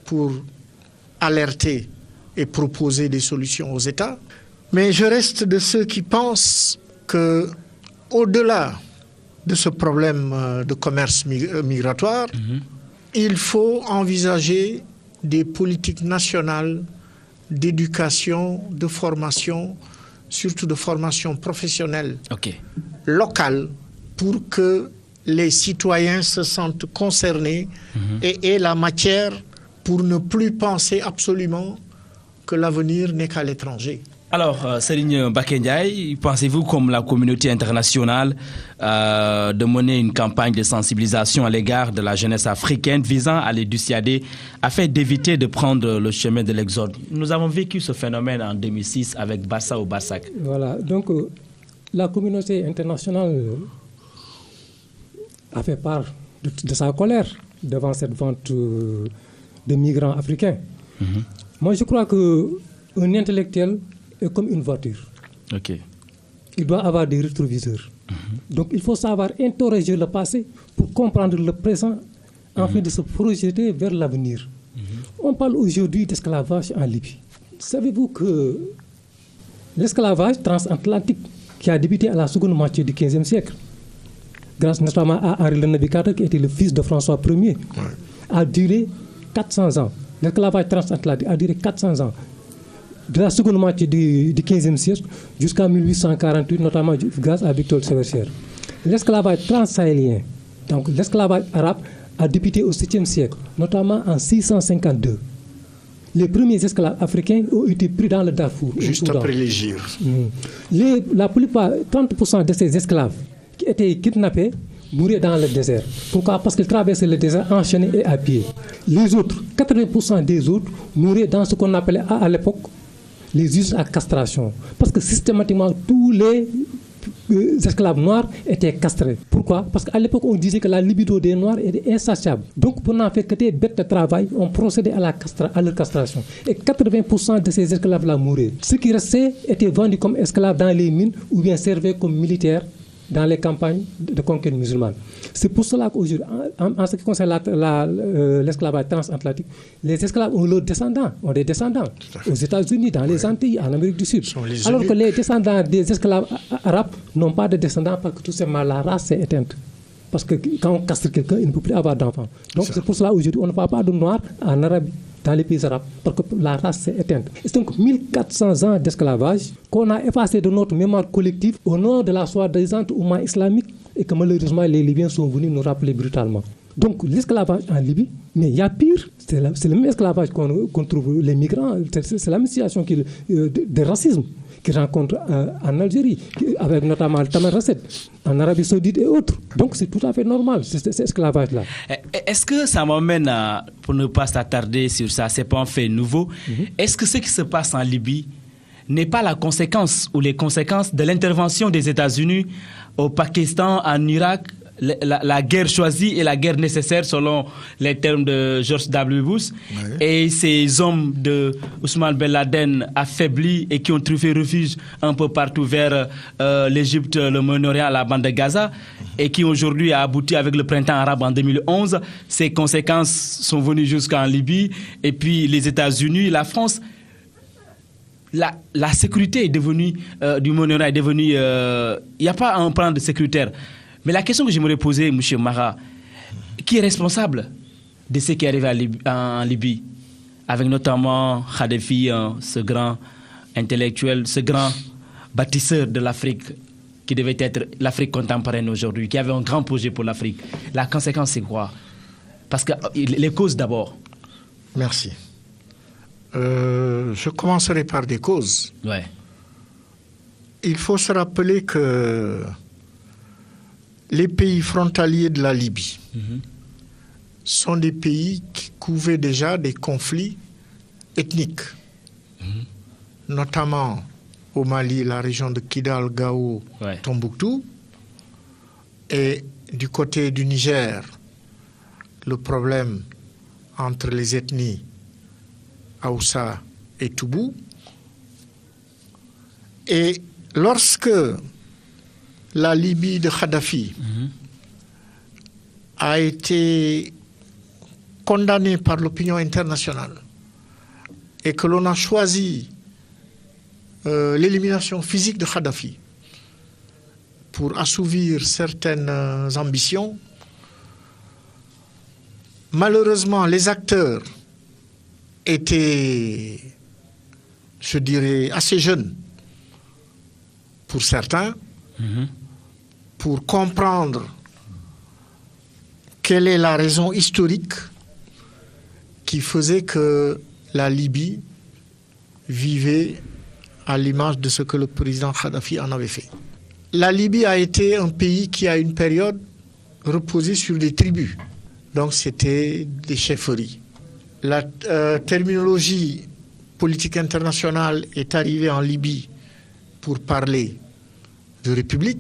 pour alerter et proposer des solutions aux États. Mais je reste de ceux qui pensent que, au-delà de ce problème de commerce migratoire, il faut envisager des politiques nationales d'éducation, de formation, surtout de formation professionnelle locale, pour que les citoyens se sentent concernés et aient la matière pour ne plus penser absolument que l'avenir n'est qu'à l'étranger. Alors, Serigne Mbacké Ndiaye, pensez-vous, comme la communauté internationale, de mener une campagne de sensibilisation à l'égard de la jeunesse africaine visant à les dissuader afin d'éviter de prendre le chemin de l'exode? Nous avons vécu ce phénomène en 2006 avec Barça au Barsac. Voilà, donc la communauté internationale a fait part de sa colère devant cette vente de migrants africains. Moi, je crois qu'un intellectuel est comme une voiture. Il doit avoir des rétroviseurs. Donc, il faut savoir interroger le passé pour comprendre le présent afin de se projeter vers l'avenir. On parle aujourd'hui d'esclavage en Libye. Savez-vous que l'esclavage transatlantique qui a débuté à la seconde moitié du XVe siècle, grâce notamment à Henri le Navigateur, qui était le fils de François Ier, a duré 400 ans. L'esclavage transatlantique a duré 400 ans. De la seconde moitié du XVe siècle jusqu'à 1848, notamment grâce à Victor Séverchère. L'esclavage transsahélien, donc l'esclavage arabe, a débuté au 7e siècle, notamment en 652. Les premiers esclaves africains ont été pris dans le Darfour. Juste après les Gires. La plupart, 30% de ces esclaves qui étaient kidnappés mouraient dans le désert. Pourquoi? Parce qu'ils traversaient le désert enchaînés et à pied. Les autres, 80% des autres, mouraient dans ce qu'on appelait à l'époque les usines à castration. Parce que systématiquement, tous les esclaves noirs étaient castrés. Pourquoi? Parce qu'à l'époque, on disait que la libido des Noirs était insatiable. Donc, pour n'en faire que des bêtes de travail, on procédait à leur castration. Et 80% de ces esclaves-là mouraient. Ceux qui restaient étaient vendus comme esclaves dans les mines ou bien servaient comme militaires dans les campagnes de conquête musulmane. C'est pour cela qu'aujourd'hui, en ce qui concerne l'esclavage transatlantique, les esclaves ont leurs descendants, ont des descendants aux États-Unis, dans les Antilles, en Amérique du Sud. Alors que les descendants des esclaves arabes n'ont pas de descendants parce que tout simplement la race s'est éteinte. Parce que quand on castre quelqu'un, il ne peut plus avoir d'enfants. Donc c'est pour cela qu'aujourd'hui, on ne parle pas de noirs en Arabie, dans les pays arabes, parce que la race s'est éteinte. C'est donc 1400 ans d'esclavage qu'on a effacé de notre mémoire collective au nom de la soi-disant Oumma islamique et que malheureusement les Libyens sont venus nous rappeler brutalement. Donc l'esclavage en Libye, mais il y a pire, c'est le même esclavage qu'on trouve les migrants, c'est la même situation de racisme qu'ils rencontrent en Algérie, avec notamment le Taman Rasset, en Arabie Saoudite et autres. Donc c'est tout à fait normal, cet esclavage-là. Est-ce que ça m'emmène pour ne pas s'attarder sur ça, c'est pas un fait nouveau, est-ce que ce qui se passe en Libye n'est pas la conséquence ou les conséquences de l'intervention des États-Unis au Pakistan, en Irak, la guerre choisie et la guerre nécessaire selon les termes de George W. Bush, et ces hommes de Ousmane Ben Laden affaiblis et qui ont trouvé refuge un peu partout vers l'Égypte, le Moyen-Orient, la bande de Gaza, et qui aujourd'hui a abouti avec le printemps arabe en 2011. Ces conséquences sont venues jusqu'en Libye, et puis les États-Unis, la France. La sécurité est devenue, du Moyen-Orient est devenue, il n'y a pas un plan de sécuritaire. Mais la question que j'aimerais poser, M. Mara, qui est responsable de ce qui arrive en Libye, avec notamment Kadhafi, ce grand intellectuel, ce grand bâtisseur de l'Afrique, qui devait être l'Afrique contemporaine aujourd'hui, qui avait un grand projet pour l'Afrique. La conséquence, c'est quoi? Parce que les causes d'abord. Merci. Je commencerai par des causes. Il faut se rappeler que les pays frontaliers de la Libye sont des pays qui couvaient déjà des conflits ethniques, notamment au Mali, la région de Kidal, Gao, Tombouctou, et du côté du Niger, le problème entre les ethnies Aoussa et Toubou. Et lorsque la Libye de Kadhafi a été condamnée par l'opinion internationale et que l'on a choisi l'élimination physique de Kadhafi pour assouvir certaines ambitions, malheureusement, les acteurs étaient, je dirais, assez jeunes pour certains, pour comprendre quelle est la raison historique qui faisait que la Libye vivait à l'image de ce que le président Kadhafi en avait fait. La Libye a été un pays qui a une période reposé sur des tribus. Donc c'était des chefferies. La terminologie politique internationale est arrivée en Libye pour parler de république.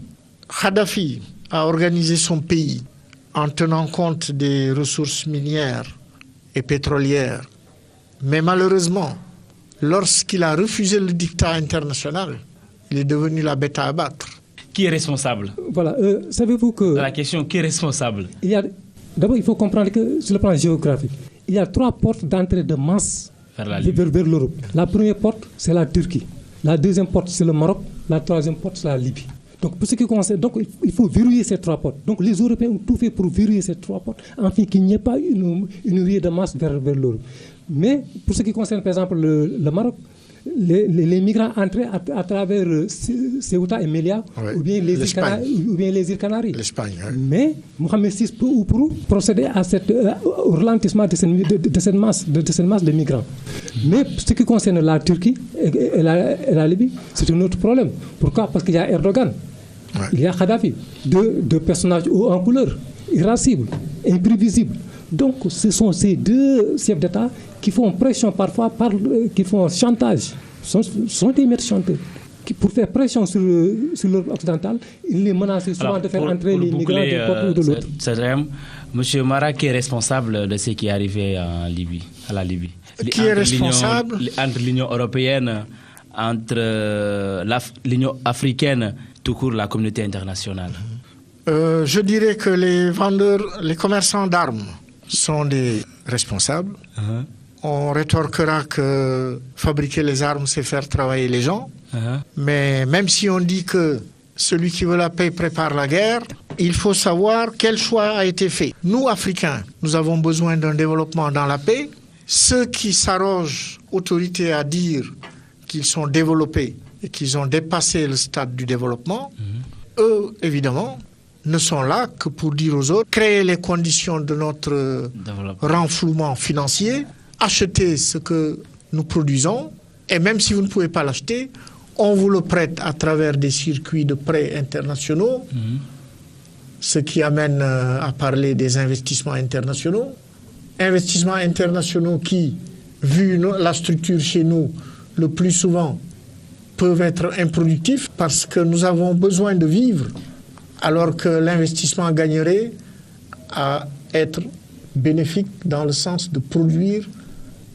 Kadhafi a organisé son pays en tenant compte des ressources minières et pétrolières. Mais malheureusement, lorsqu'il a refusé le dictat international, il est devenu la bête à abattre. Qui est responsable? Voilà, savez-vous que... La question, qui est responsable? D'abord, il faut comprendre que sur le plan géographique, il y a 3 portes d'entrée de masse vers l'Europe. La première porte, c'est la Turquie. La deuxième porte, c'est le Maroc. La troisième porte, c'est la Libye. Donc, pour ce qui concerne, donc, il faut verrouiller ces 3 portes. Donc, les Européens ont tout fait pour verrouiller ces 3 portes, afin qu'il n'y ait pas une ruée de masse vers l'Europe. Mais, pour ce qui concerne, par exemple, le Maroc, les migrants entraient à travers Ceuta et Melilla, ou bien les îles Canaries. L'Espagne, oui. Mais Mohamed VI procédait au ralentissement de cette masse de migrants. Mais ce qui concerne la Turquie et la Libye, c'est un autre problème. Pourquoi? Parce qu'il y a Erdogan, il y a Kadhafi, deux personnages hauts en couleur, irascibles, imprévisibles. Donc ce sont ces 2 chefs d'État qui font pression parfois, qui font chantage, sont des maîtres chanteurs. Pour faire pression sur l'Europe occidentale, ils les menacent souvent de faire entrer les migrants d'un côté ou de l'autre. Monsieur Mara, qui est responsable de ce qui est arrivé à la Libye? Qui est responsable? Entre l'Union européenne, entre l'Union africaine, tout court la communauté internationale. Je dirais que les commerçants d'armes sont des responsables. On rétorquera que fabriquer les armes, c'est faire travailler les gens. Mais même si on dit que celui qui veut la paix prépare la guerre, il faut savoir quel choix a été fait. Nous, Africains, nous avons besoin d'un développement dans la paix. Ceux qui s'arrogent autorité à dire qu'ils sont développés et qu'ils ont dépassé le stade du développement, eux, évidemment, ne sont là que pour dire aux autres, créer les conditions de notre renflouement financier, acheter ce que nous produisons, et même si vous ne pouvez pas l'acheter, on vous le prête à travers des circuits de prêts internationaux, ce qui amène à parler des investissements internationaux. Investissements internationaux qui, vu la structure chez nous, le plus souvent, peuvent être improductifs parce que nous avons besoin de vivre, alors que l'investissement gagnerait à être bénéfique dans le sens de produire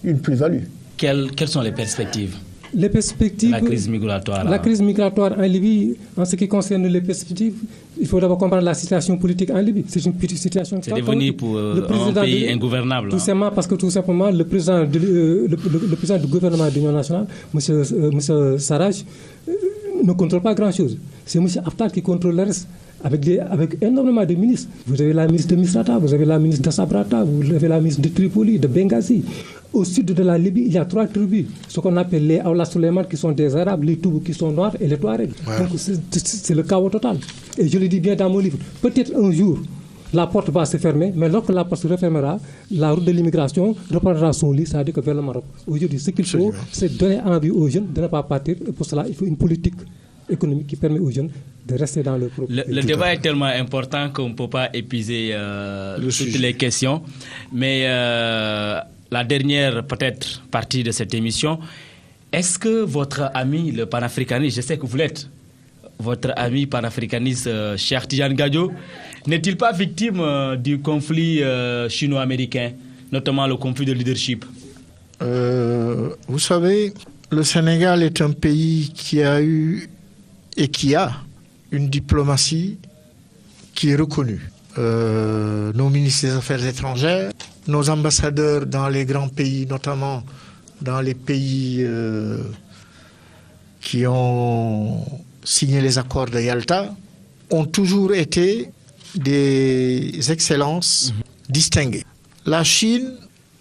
une plus-value. Quelles sont les perspectives? Les perspectives, la crise migratoire. La crise migratoire en Libye, en ce qui concerne les perspectives, il faut d'abord comprendre la situation politique en Libye. C'est une petite situation. C'est devenu pour un pays ingouvernable. Tout simplement parce que le président du gouvernement de l'Union nationale, M. Sarraj, ne contrôle pas grand-chose. C'est M. Haftar qui contrôle le reste, avec énormément de ministres. Vous avez la ministre de Misrata, vous avez la ministre de Sabrata, vous avez la ministre de Tripoli, de Benghazi. Au sud de la Libye, il y a 3 tribus, ce qu'on appelle les Aoula Suleiman qui sont des Arabes, les Toubou qui sont noirs et les Touaregs. Donc c'est le chaos total. Et je le dis bien dans mon livre. Peut-être un jour, la porte va se fermer, mais lorsque la porte se refermera, la route de l'immigration reprendra son lit, c'est-à-dire que vers le Maroc. Aujourd'hui, ce qu'il faut, c'est donner envie aux jeunes de ne pas partir. Et pour cela, il faut une politique économique qui permet aux jeunes de rester dans leur propre pays. Le débat est tellement important qu'on ne peut pas épuiser toutes les questions. Mais la dernière peut-être partie de cette émission, est-ce que votre ami le panafricaniste, je sais que vous l'êtes, votre ami panafricaniste Cheikh Tidiane Gadio, n'est-il pas victime du conflit chino-américain, notamment le conflit de leadership? Vous savez, le Sénégal est un pays qui a eu et qui a une diplomatie qui est reconnue. Nos ministres des Affaires étrangères, nos ambassadeurs dans les grands pays, notamment dans les pays qui ont signé les accords de Yalta, ont toujours été des excellences distinguées. La Chine,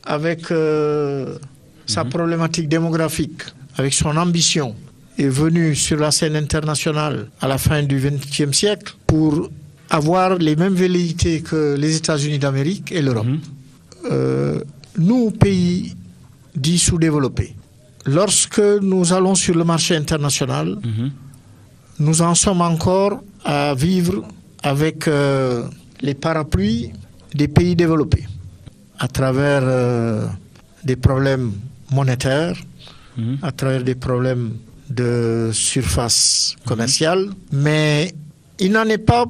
avec sa problématique démographique, avec son ambition, est venue sur la scène internationale à la fin du XXe siècle pour avoir les mêmes velléités que les États-Unis d'Amérique et l'Europe. Nous, pays dits sous-développés, lorsque nous allons sur le marché international, nous en sommes encore à vivre avec les parapluies des pays développés, à travers des problèmes monétaires, à travers des problèmes de surface commerciale, mais il n'en est pas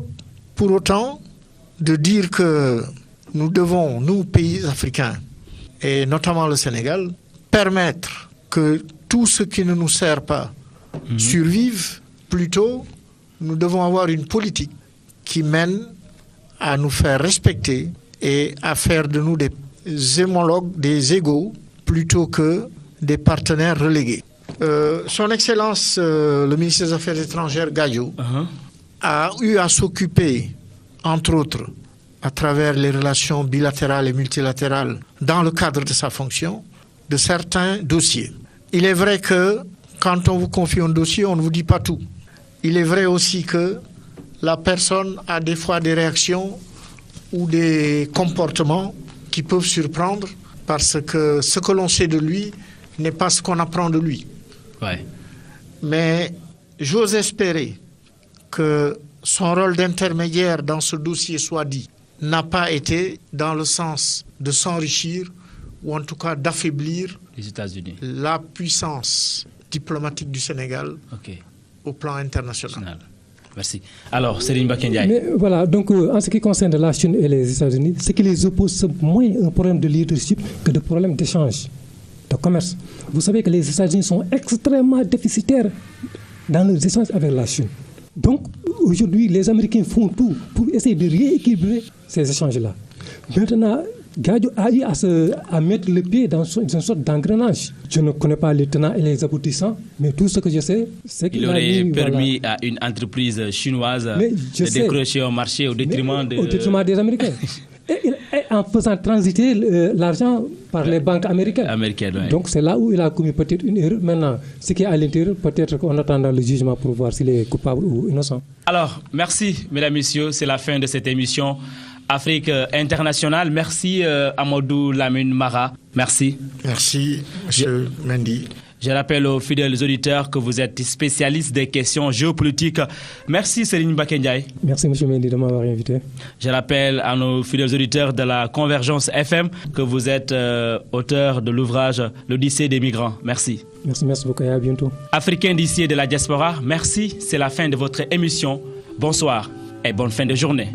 pour autant de dire que nous devons, nous, pays africains, et notamment le Sénégal, permettre que tout ce qui ne nous sert pas survive. Plutôt, nous devons avoir une politique qui mène à nous faire respecter et à faire de nous des homologues, des égaux, plutôt que des partenaires relégués. Son Excellence, le ministre des Affaires étrangères, Gadio, a eu à s'occuper, entre autres, à travers les relations bilatérales et multilatérales, dans le cadre de sa fonction, de certains dossiers. Il est vrai que quand on vous confie un dossier, on ne vous dit pas tout. Il est vrai aussi que la personne a des fois des réactions ou des comportements qui peuvent surprendre parce que ce que l'on sait de lui n'est pas ce qu'on apprend de lui. Ouais. Mais j'ose espérer que son rôle d'intermédiaire dans ce dossier soit dit n'a pas été dans le sens de s'enrichir ou en tout cas d'affaiblir les États-Unis, la puissance diplomatique du Sénégal au plan international. Merci. Alors, Serigne Mbacké Ndiaye. Mais voilà, donc en ce qui concerne la Chine et les États-Unis, ce qui les oppose, c'est moins un problème de leadership que de problème d'échange, de commerce. Vous savez que les États-Unis sont extrêmement déficitaires dans leurs échanges avec la Chine. Donc, aujourd'hui, les Américains font tout pour essayer de rééquilibrer ces échanges-là. Maintenant, Gadio a eu à mettre le pied dans une sorte d'engrenage. Je ne connais pas les tenants et les aboutissants, mais tout ce que je sais, c'est qu'il aurait permis à une entreprise chinoise de décrocher un marché au détriment des Américains. et en faisant transiter l'argent par les banques américaines. Ouais. Donc c'est là où il a commis peut-être une erreur. Maintenant, ce qui est à l'intérieur, peut-être qu'on attendra le jugement pour voir s'il est coupable ou innocent. Alors, merci, mesdames, messieurs. C'est la fin de cette émission Afrique internationale. Merci Amadou Lamine Mara. Merci. Merci, M. Mendy. Je rappelle aux fidèles auditeurs que vous êtes spécialiste des questions géopolitiques. Merci Serigne Mbacké Ndiaye. Merci M. Mendy de m'avoir invité. Je rappelle à nos fidèles auditeurs de la Convergence FM que vous êtes auteur de l'ouvrage L'Odyssée des migrants. Merci. Merci beaucoup et à bientôt. Africains d'ici et de la diaspora, merci. C'est la fin de votre émission. Bonsoir et bonne fin de journée.